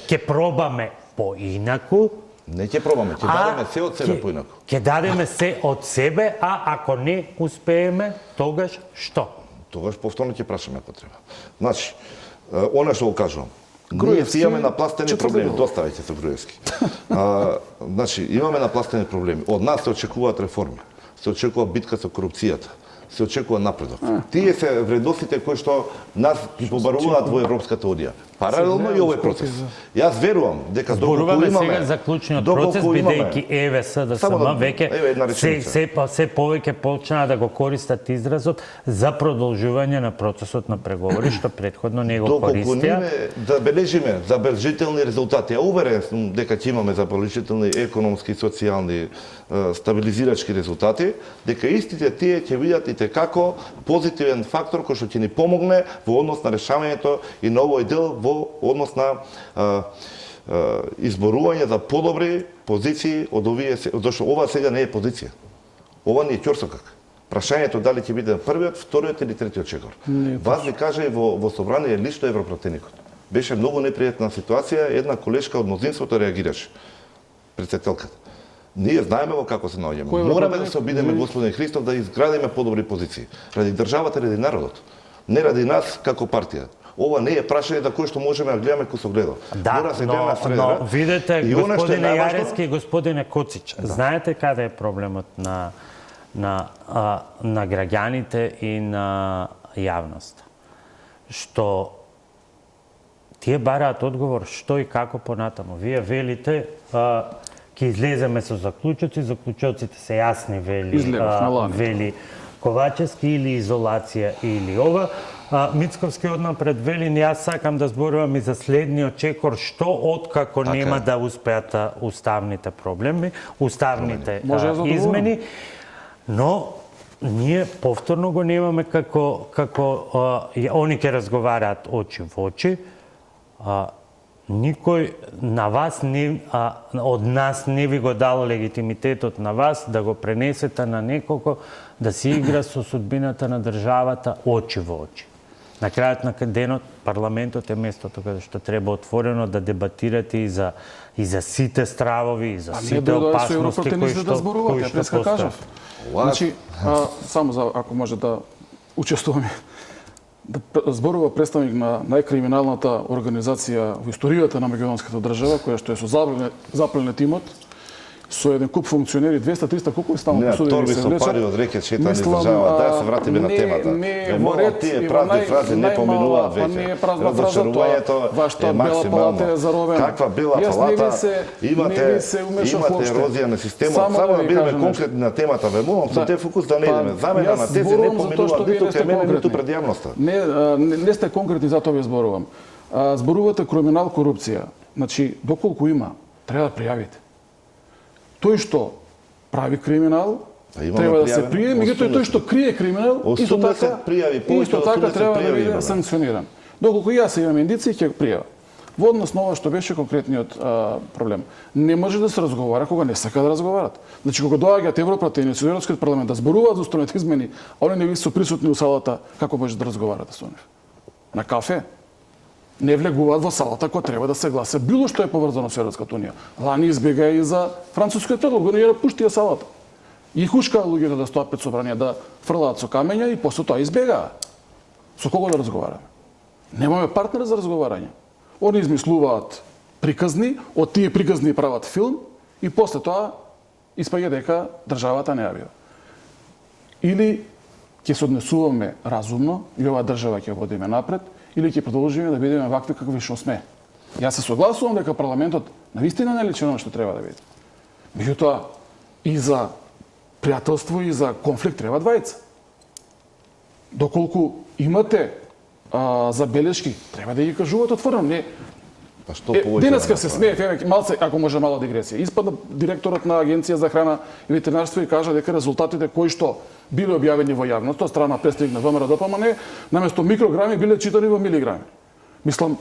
Ке пробаме поинаку. Не ќе пробаме, ќе дадеме се од себе поинаку. Ќе дадеме се од себе, а ако не успееме, тогаш што? Тогаш повторно ќе прашаме ако треба. Значи, она што го кажувам. Ние си имаме напластени проблеми, доставајте се Груевски. Значи, имаме напластени проблеми. Од нас се очекуваат реформи, се очекува битка со корупцијата, се очекува напредок. Тие се вредностите кои што нас ги побаруваат во Европската унија. Паралелно и овој процес. Јас верувам дека доколку имаме сега за клучниот процес, бидејќи СДСМ веќе се повеќе почнаа да го користат изразот за продолжување на процесот на преговори, што претходно не го користија. Доколку да бележиме забележителни резултати, уверен сум дека ќе имаме забележителни економски и социјални стабилизирачки резултати, дека истите тие ќе бидат и како позитивен фактор кој што ќе ни помогне во однос на решавањето и на овој дел во однос на изборување за подобри позиции од овие, зашто ова сега не е позиција. Ова не е ќорсокак. Прашањето дали ќе биде првиот, вториот или третиот чекор. Вас ми кажа и во собрание лично европратеникот. Беше многу непријатна ситуација, една колешка од мнозинството реагираше. Председателката. Ние знаеме во како се наоѓаме. Мораме да се обидеме, господин Христов, да изградиме подобри позиции. Ради државата, ради народот. Не ради нас како партија. Ова не е прашање за кое што можеме да гледаме кој согледал. Да, но видете, господине Јаревски и господине Коцич, знаете каде е проблемот на граѓаните и на јавноста? Што тие бараат одговор што и како понатаму. Вие велите ќе излеземе со заклучоци, заклучоците се јасни, вели Ковачевски, или изолација или ова. Мицковски однапред вели, јас сакам да зборувам и за следниот чекор, што откако нема да успеат уставните проблеми, уставните измени, но ние повторно го немаме како они ќе разговараат очи во очи. Никој на вас од нас не ви го дал легитимитетот на вас да го пренесете на некого да се игра со судбината на државата очи во очи. На крајот на денот парламентот е местото каде што треба отворено да дебатирате и за сите стравови, и за сите опасности кои што кажав. Значи, само за ако може да учествуваме, да зборува представник на најкриминалната организација во историјата на македонската држава, која што е со запленет имот, со еден куп функционери, 200-300 колку стално посудени се влечат. Торби со пари од рекет шетани држава, да се вратиме на темата. Во тие празни фрази не поминуваат веќе. Не е празна фраза, вашата бела палата е заровена. Каква бела палата? Имате ерозија на системот. Само да бидеме конкретни на темата, ве молам, со те фокус да не идеме. Замена на тези не поминуваат ниту кај мене, ниту пред јавноста. Не сте конкретни, затоа ви зборувам. Зборувате криминал, корупција. Значи, доколку има, треба да пријавите. Тој што прави криминал, треба да се пријави, меѓутоа тој што крие криминал, исто така треба да биде санкциониран. Доколку јас имам индиции, ќе го пријавам. Во однос на ова што беше конкретниот проблем. Не може да се разговара кога не сака да разговарат. Значи, кога доаѓаат европратеници во Европскиот парламент да зборуваат за уставните измени, а они не се присутни у салата, како може да разговарате со нив? На кафе? Не влегуваат во салата која треба да се гласе било што е поврзано со Европската унија. Лани избега и за францускиот предлог, го не ја пуштија салата. И хушка луѓето да стоат пред собрание, да фрлаат со камења и после тоа избегаа. Со кого да разговараме? Немаме партнер за разговарање. Они измислуваат приказни, од тие приказни прават филм и после тоа испаѓа дека државата не ја бива. Или ќе се однесуваме разумно и оваа држава ќе водиме напред, или ќе продолжиме да бидеме вакви какви што сме. Јас се согласувам дека парламентот навистина не личи на што треба да биде. Меѓутоа, и за пријателство и за конфликт треба двајца. Доколку имате забелешки, треба да ги кажувате отворено. Не, па што повеќе? Денеска се смее, малце, ако може мала дигресија. Испадна директорот на Агенција за храна и ветеринарство и кажа дека резултатите кои што биле објавени во јавност, од страна представник на ВМРО ДПМН, наместо микрограми биле читани во милиграми. Мислам,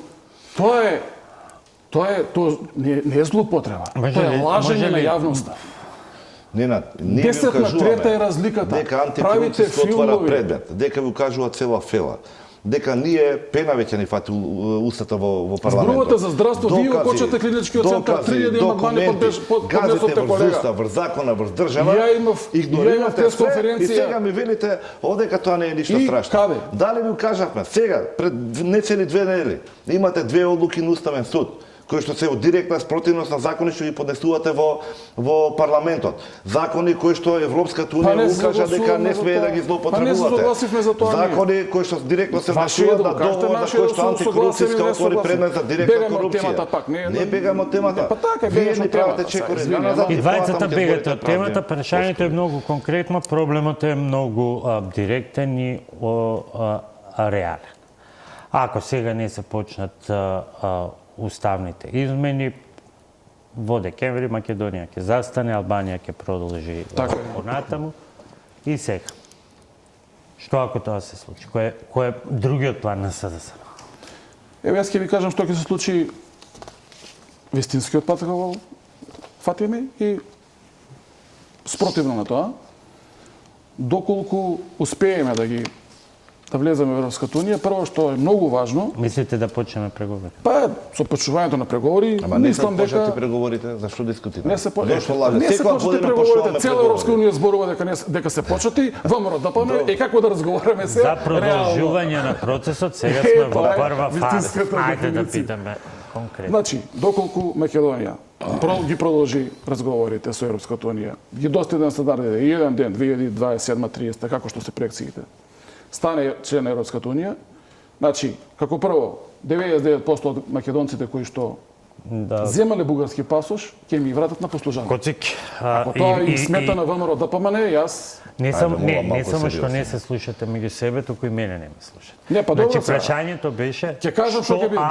тоа не е злоупотреба. Тоа е лажење на јавноста. Ненад, ние ви укажуваме трета е разликата. Дека антикорупција отвара предмет, дека ви укажува цела фела. Дека ние пена веќе ни фати устата во парламентот. Зборувате за здравство, вие окочате клиничкиот центар, 3 амандмани поднесовте колега. Врз закона, врз држава, игнорирате се и сега ми велите одека тоа не е ништо страшно. Дали ви кажавме, сега, пред нецели 2 недели, имате 2 одлуки на Уставен суд, кои што се од директна спротивност на закони што ги поднесувате во парламентот. Закони кои што Европската унија укажа дека не смее да ги злоупотребувате. Закони кои што директно се внесуваат на договор на кој што антикорупцијска отвори предмет за директна корупција. Не бегаме од темата. Вие не правите чекори. И двајцата бегате од темата, прашањето е многу конкретно, проблемот е многу директен и реален. Ако сега не се почнат уставните измени, во декември Македонија ќе застане, Албанија ќе продолжи понатаму и сега. Што ако тоа се случи? Кој е другиот план на СДСМ? Еве јас ќе ви кажам што ќе се случи вистинскиот пат како го фатиме и спротивно на тоа, доколку успееме да влеземе во Европската унија, прво што е многу важно, Мислите да почнеме преговори? па со почнувањето на преговори, Ама не се мислам почнати дека преговорите, зашто дискутираме? не се Зашто лаже? не се Секоја почнати година преговорите, почнуваме цела Европска преговори. унија зборува дека се почнати, ВМРО да паме и како да разговараме се. За продолжување на процесот, сега сме во тоа е прва фаза. вистинската Ајде да дефиниција. питаме конкретно. Значи, доколку Македонија ги продолжи разговорите со Европската унија, ги достигне стандардите и еден ден 2027-30 како што се проекциите, стане член на Европската унија, значи, како прво 99% од македонците кои што Да. земале бугарски пасош, ќе ми вратат на послужание. Коцик, Ако тоа им смета на ВМРО ДПМН, јас Не само Ајде, не малку само што сериозно. не се слушате меѓу себе, туку и мене не ме слушате. Не, па добро Значи сега. прашањето беше Ќе кажам што ќе биде.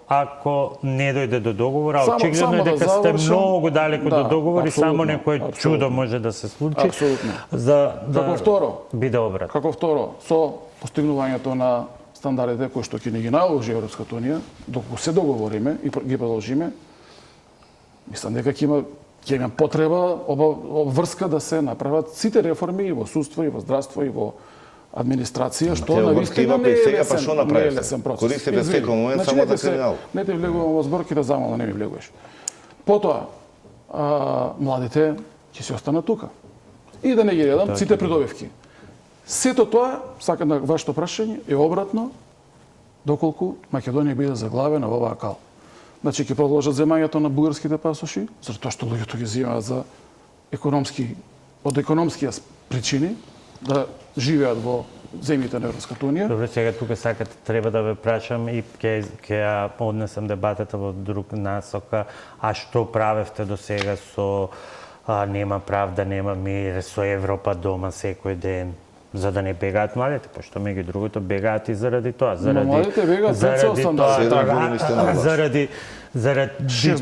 ако не дојде до договора, Само очигледно е да дека сте завршам. многу далеко Да, до договор и само апсолутно, некое апсолутно. чудо може да се случи. Апсолутно. За да Како второ, биде обрат. Како второ, со постигнувањето на стандардите кои што ќе ни ги наложи Европската унија, доколку се договориме и ги продолжиме, мислам дека ќе има потреба, врска да се направат сите реформи и во судство, и во здравство, и во администрација, што тие на врски вистина има не и е сега, па лесен, што не е направите? лесен процес. Користите Извини. секој момент Значи, само не за те се- криминал. Не те влегувам во зборки да замала не ми влегуваш. Потоа, младите ќе се останат тука. И да не ги дадам сите придобивки. Сето тоа, сакам на вашето прашање, е обратно доколку Македонија биде заглавена во оваа кал. Значи ќе продолжат земањето на бугарските пасоши, затоа што луѓето ги земаат за од економски причини да живеат во земјите на Европската унија. Добре, сега тука сакате, треба да ве прашам и ќе ја однесам дебатата во друг насока. А што правевте до сега со нема правда, нема мир, со Европа дома секој ден? За да не бегаат младите, пошто меѓу другото бегаат и заради тоа, младите бегаат пред се 80. Седем години сте на власт. заради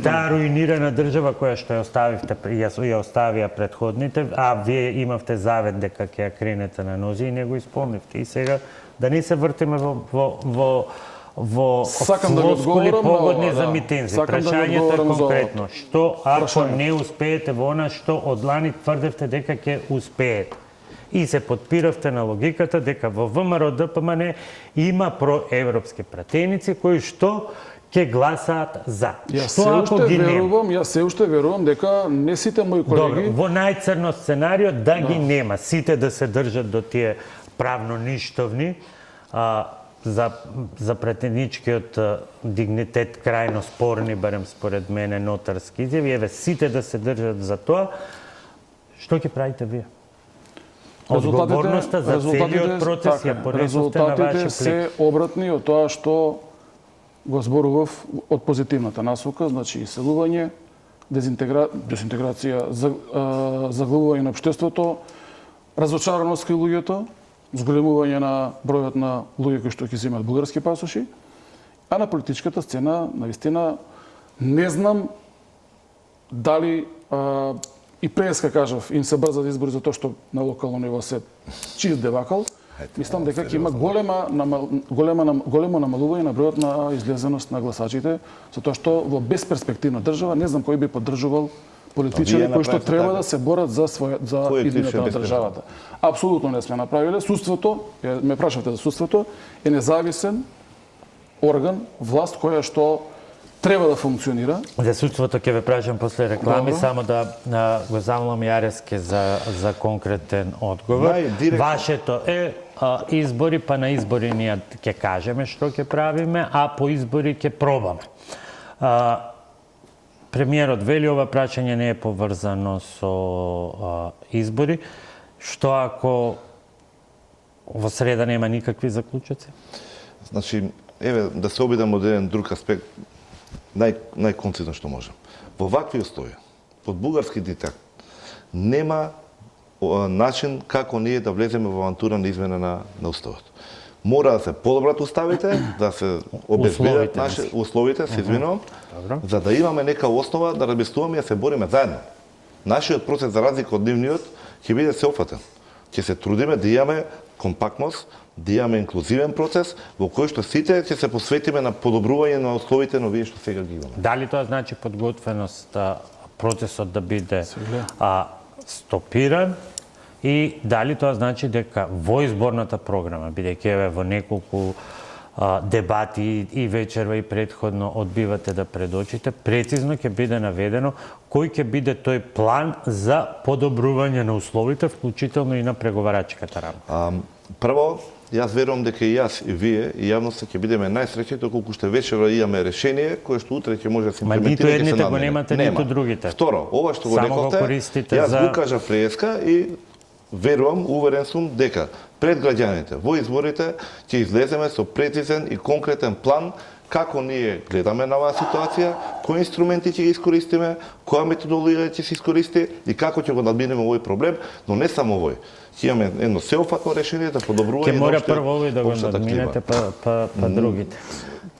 таа руинирана држава која што ја оставивте, ја оставија предходните, а вие имавте завет дека ќе ја кренете на нози и не го исполнивте. И сега да не се вртиме во Сакам да ви флоскули одговорам на погодни ова, за да. митинзи. Сакам да ви Прашањето е одговорам за конкретно. Што ако Прашањето. не успеете во она што од лани тврдевте дека ќе успеете? И се подпиравте на логиката дека во ВМРО ДПМН има проевропски пратеници кои што ќе гласаат за. Јас Што ако ги нема? се уште верувам дека не сите мои Добро, колеги во најцрно сценарио да ги нема, сите да се држат до тие правно ништовни, за пратеничкиот дигнитет крајно спорни, барем според мене, нотарски изјави, еве сите да се држат за тоа, што ќе правите вие? Одговорноста за целиот процес ја понесовте на ваши резултатите се плик. обратни од тоа што го зборував од позитивната насока, значи иселување, дезинтеграција, заглавување на општеството, разочараност кај луѓето, зголемување на бројот на луѓе кои што ќе земат бугарски пасоши, а на политичката сцена, навистина, не знам дали и преска кажав, им се брзат избори за тоа што на локално ниво се чист дебакал. Мислам дека ќе има големо намалување на бројот на излезеност на гласачите, затоа што во безперспективна држава не знам кој би поддржувал политичари кои што треба да се борат за иднината на државата. Апсолутно не сме направиле. Судството, ме прашавте за судството, е независен орган, власт која што треба да функционира. За судството ќе ве прашам после реклами, Добро. само да го замолам Јарески за конкретен одговор. Директно. Вашето е избори, па на избори ние ќе кажеме што ќе правиме, а по избори ќе пробаме. Премиерот вели ова прашање не е поврзано со избори. Што ако во среда нема никакви заклучоци? Значи, еве, да се обидам од еден друг аспект, најконцизно што можем. Во вакви услови, под бугарски диктат, нема начин како ние да влеземе во авантура на измена на уставот. Мора да се подобрат уставите, да се обезбедат наши условите, се извинувам, за да имаме нека основа да размислуваме и да се бориме заедно. Нашиот процес, за разлика од нивниот, ќе биде сеопфатен. Ќе се трудиме да имаме компактност, да имаме инклузивен процес во кој што сите ќе се посветиме на подобрување на условите на овие што сега ги имаме. Дали тоа значи подготвеност процесот да биде стопиран и дали тоа значи дека во изборната програма, бидејќи еве во неколку дебати и вечерва и претходно одбивате да предочите, прецизно ќе биде наведено кој ќе биде тој план за подобрување на условите, вклучително и на преговарачката рамка? Прво, јас верувам дека и јас и вие и јавноста ќе бидеме најсреќни доколку што вечерва имаме решение кое што утре ќе може да се имплементира. Ниту едните го немате, ниту другите. Второ, ова што го рековте, јас го кажав преска и верувам, уверен сум дека пред граѓаните во изборите ќе излеземе со прецизен и конкретен план како ние гледаме на оваа ситуација, кои инструменти ќе ги искористиме, која методологија ќе се искористи и како ќе го надминеме овој проблем, но не само овој. Ќе имаме едно сеопфатно решение за подобрување на мора прво овој да го надминете па другите.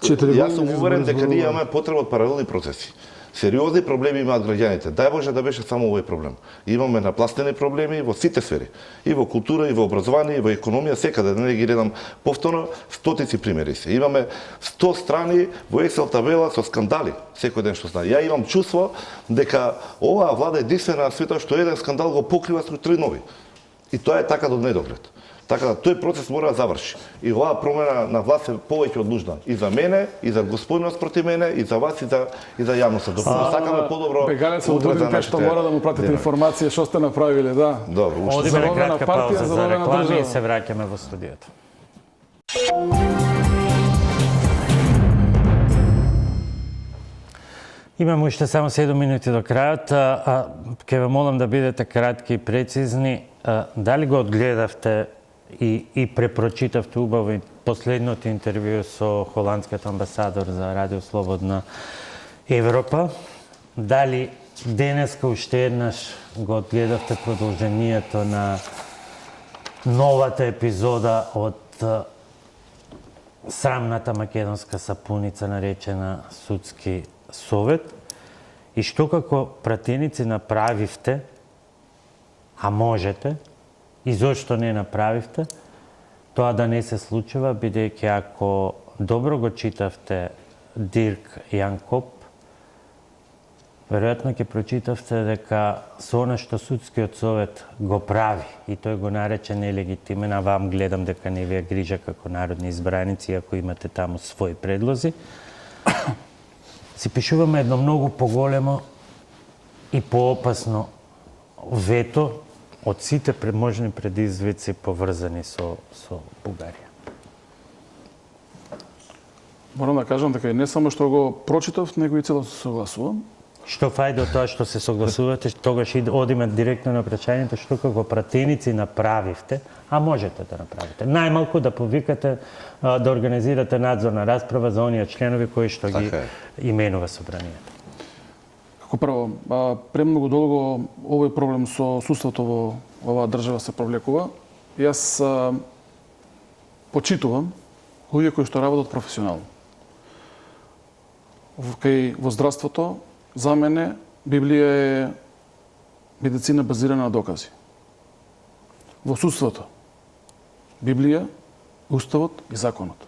Јас сум уверен дека ние имаме потреба од паралелни процеси. Сериозни проблеми имаат граѓаните. Дај Боже да беше само овој проблем. Имаме напластени проблеми во сите сфери. И во култура, и во образование, и во економија, секаде, да не ги редам повторно, стотици примери се. Имаме 100 страни во Excel табела со скандали, секој ден што знае. Ја имам чувство дека оваа влада е единствена на светот што еден скандал го покрива со 3 нови. И тоа е така до недоглед. Така да тој процес мора да заврши. И оваа промена на власт е повеќе од нужна. И за мене, и за господинот спроти мене, и за вас, и за јавноста. Доколку сакаме подобро Бегалец од Будимпешта што мора да му пратите информација што сте направиле, да. Добро, одиме на кратка пауза за реклами и се враќаме во студиото. Имам уште само 7 минути до крајот. Ке ве молам да бидете кратки и прецизни. Дали го одгледавте и препрочитавте убаво последното интервју со холандскиот амбасадор за Радио Слободна Европа? Дали денеска уште еднаш го одгледавте продолжението на новата епизода од срамната македонска сапуница наречена Судски совет? И што како пратеници направивте, а можете, и зошто не направивте, тоа да не се случува, бидејќи ако добро го читавте Дирк Јанкоп, веројатно ќе прочитавте дека со она што Судскиот совет го прави и тој го нарече нелегитимен, а вам гледам дека не ви е грижа како народни избраници, ако имате таму своји предлози, си пишуваме едно многу поголемо и поопасно вето од сите можни предизвици поврзани со Бугарија. Морам да кажам дека не само што го прочитав, него и целосно се согласувам. Што фајде од тоа што се согласувате, тогаш одиме директно на прашањето што како пратеници направивте, а можете да направите. Најмалку да повикате, да организирате надзорна расправа за оние членови кои што ги именува собранието. Како прво, премногу долго овој проблем со судството во оваа држава се провлекува. Јас почитувам луѓе кои што работат професионално. Во здравството, за мене, Библија е медицина базирана на докази. Во судството, Библија, Уставот и законот.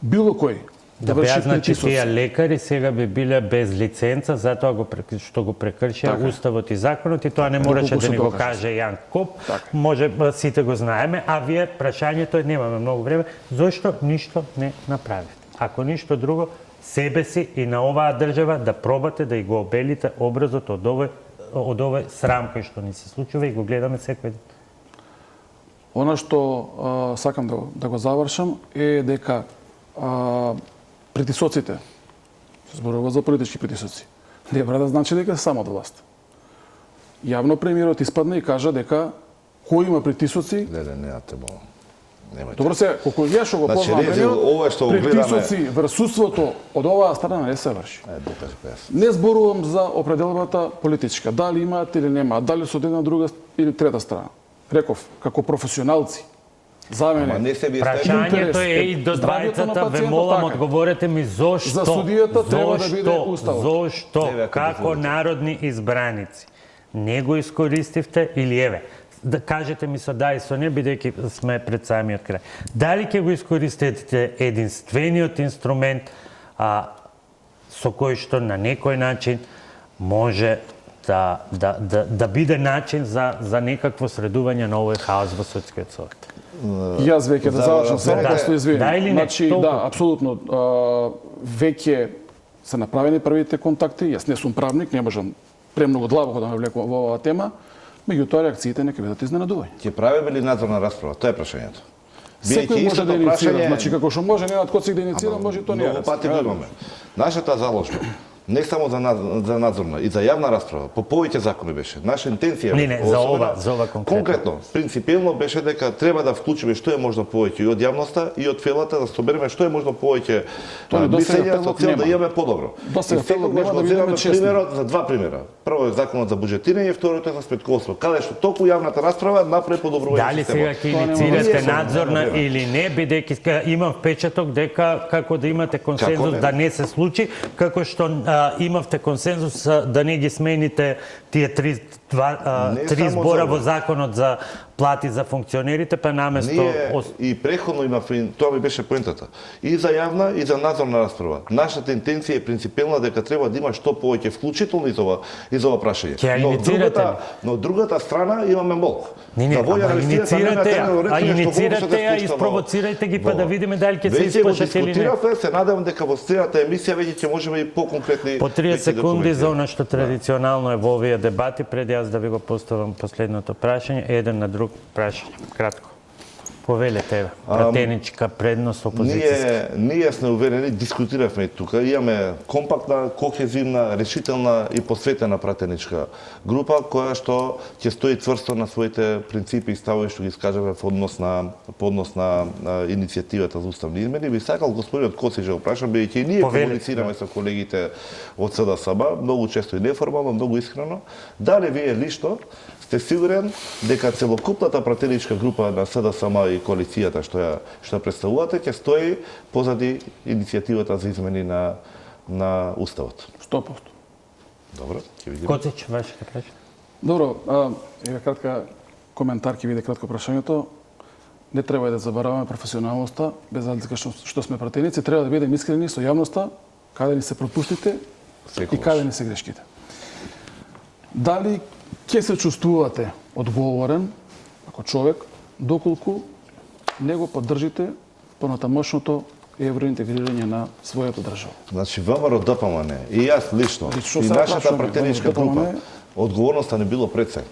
Било кој да беа, значи, тие лекари сега би биле без лиценца затоа што го прекршија Уставот и законот и тоа не мораше да ни го каже Јан Коп. Може сите го знаеме, а вие прашањето немаме многу време, зошто ништо не направите? Ако ништо друго, себе си и на оваа држава да пробате да и го обелите образот од овој срам кој што ни се случува и го гледаме секој ден. Она што сакам да го завршам е дека притисоците, се зборува за политички притисоци, не бра да значи дека се само од власт. Јавно премиерот испадна и кажа дека кој има притисоци... Не, Добро се, колку ја што го познавам премиерот, притисоци врз судството од оваа страна не се врши. Не зборувам за определбата политичка, дали имаат или немаат, дали со една, друга или трета страна. Реков, како професионалци, за мене прашањето е и до двајцата, ве молам, одговорете ми зошто? За судијата треба да биде уставот. Зошто? Како народни избраници? Не го искористивте или еве, да кажете ми со да и со не, бидејќи сме пред самиот крај. Дали ќе го искористите единствениот инструмент со кој што на некој начин може да биде начин за некакво средување на овој хаос во судскиот совет? Јас веќе да завршам само да се извинам. Да или не? Значи, да, апсолутно. Веќе се направени првите контакти. Јас не сум правник, не можам премногу длабоко да ме влекувам во оваа тема. Меѓутоа реакциите нека бидат изненадувања. Ќе правиме ли надзорна расправа? Тоа е прашањето. Секој може да иницира, значи како што може Ненад Коцик да иницира, може и тоа не. Многу пати го имаме. Нашата заложба не само за надзорна и за јавна расправа, по повеќе закони беше. Наша интенција Не, за ова конкретно, принципиелно беше дека треба да вклучиме што е можно повеќе и од јавноста и од фелата, да собереме што е можно повеќе мислење со цел да имаме подобро. И секој може да видиме примерот за два примера. Прво е законот за буџетирање, второто е за сметковство, каде што толку јавната расправа направи подобрување Дали сега ќе иницирате надзорна или не, бидејќи имам впечаток дека како да имате консензус да не се случи, како што имавте консензус да не ги смените тие три збора во законот за плати за функционерите, па наместо... Ние и преходно имавме, тоа ми беше поентата, и за јавна и за надзорна расправа. Нашата интенција е принципелна дека треба да има што повеќе вклучително и за ова прашање. Но од другата страна имаме молк. Иницирате ја и спровоцирајте ги, па да видиме дали ќе се исплашат или не. Се надевам дека во следната емисија веќе ќе можеме и поконкретни... По 30 секунди за она што традиционално е во овие дебати, пред јас да ви го поставам последното прашање, еден на друг прашање, кратко. Повелете, пратеничка предност опозиција. Ние сме уверени, дискутиравме тука, имаме компактна, кохезивна, решителна и посветена пратеничка група која што ќе стои цврсто на своите принципи и ставови што ги искажаме во однос на иницијативата за уставни измени. Би сакал господинот Коцич да го прашам, бидејќи и ние комуницираме со колегите од СДСМ, многу често и неформално, многу искрено, дали вие лично сте сигурен дека целокупната пратеничка група на СДСМ и коалицијата што ја представувате ќе стои позади иницијативата за измени на уставот? 100%. Добро, ќе видиме. Коцич, вашето прашање. Добро, еве кратка коментар ќе биде кратко прашањето. Не треба да забораваме професионалноста, без разлика што сме пратеници, треба да бидеме искрени со јавноста, каде ни се пропустите и каде ни се грешките. Дали ќе се чувствувате одговорен како човек доколку не го поддржите понатамошното евроинтегрирање на својата држава? Значи, ВМРО ДПМН и јас лично и нашата пратеничка група, одговорноста не било пред се.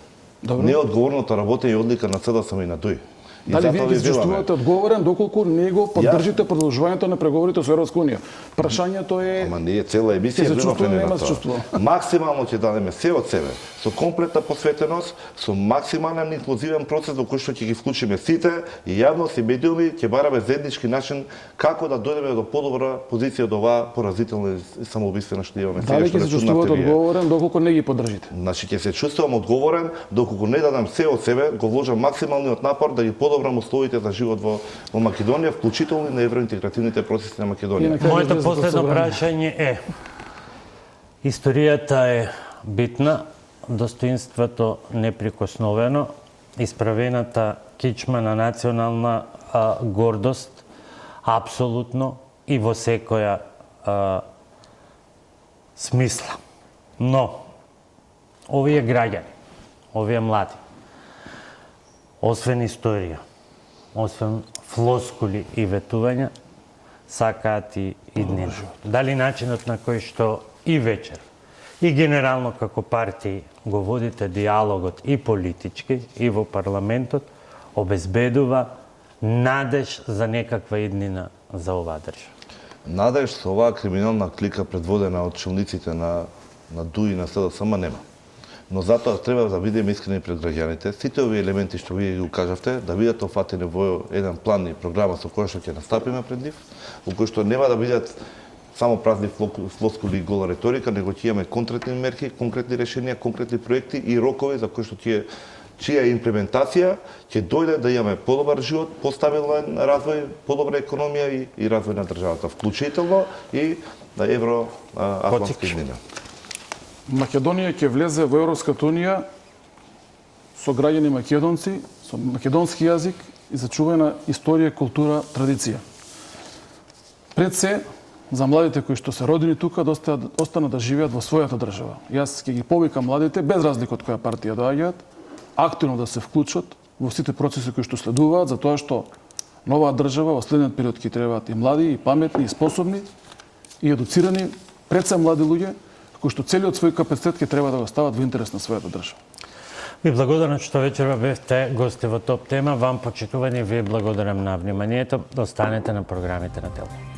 Не е одговорното работење и одлика на СДСМ и на ДОИ. Дали вие ги чувствувате одговорен доколку не го поддржите продолжувањето на преговорите со Европска унија? Прашањето е... Ама ние цела емисија гледаме на тоа. Максимално ќе дадеме се од себе, со комплетна посветеност, со максимален инклузивен процес во кој што ќе ги вклучиме сите и јавност и медиуми, ќе бараме заеднички начин како да дојдеме до подобра позиција од оваа поразителна и самоубиствена што имаме сега. Дали ќе се чувствувате одговорен доколку не ги поддржите? Значи ќе се чувствувам одговорен доколку не дадам се од себе, го вложам максималниот напор да ги подобрам условите за живот во Македонија, вклучително и на евроинтегративните процеси на Македонија. Моето последно прашање е: историјата е битна, достоинството неприкосновено, исправената кичма на национална гордост апсолутно и во секоја смисла. Но овие граѓани, овие млади, освен историја, освен флоскули и ветувања, сакаат и иднина. Дали начинот на кој што и вечер, и генерално како партии го водите диалогот и политички, и во парламентот, обезбедува надеж за некаква иднина за оваа држава? Надеж со оваа криминална клика предводена од челниците на ДУИ и на СДСМ нема. Но затоа треба да бидеме искрени пред граѓаните. Сите овие елементи што вие ги кажавте, да бидат офатени во еден план и програма со која што ќе настапиме пред нив, во кој што нема да бидат само празни флоскули и гола реторика, него ќе имаме конкретни мерки, конкретни решенија, конкретни проекти и рокови за кои што чија имплементација ќе дојде да имаме подобар живот, постабилен развој, подобра економија и развој на државата, вклучително и на евроатлантска иднина. Македонија ќе влезе во Европската унија со граѓани македонци, со македонски јазик и зачувана историја, култура, традиција. Пред се, за младите кои што се родени тука, да останат да живеат во својата држава. Јас ќе ги повикам младите, без разлика од која партија доаѓаат, активно да се вклучат во сите процеси кои што следуваат, затоа што новаа држава во следниот период ќе требаат и млади, и паметни, и способни, и едуцирани, пред се млади луѓе, кои што целиот свој капацитет ќе треба да го стават во интерес на својата држава. Ви благодарам што вечерва бевте гости во Топ тема. Вам почитувани, ви благодарам на вниманието. Останете на програмите на Телевизија.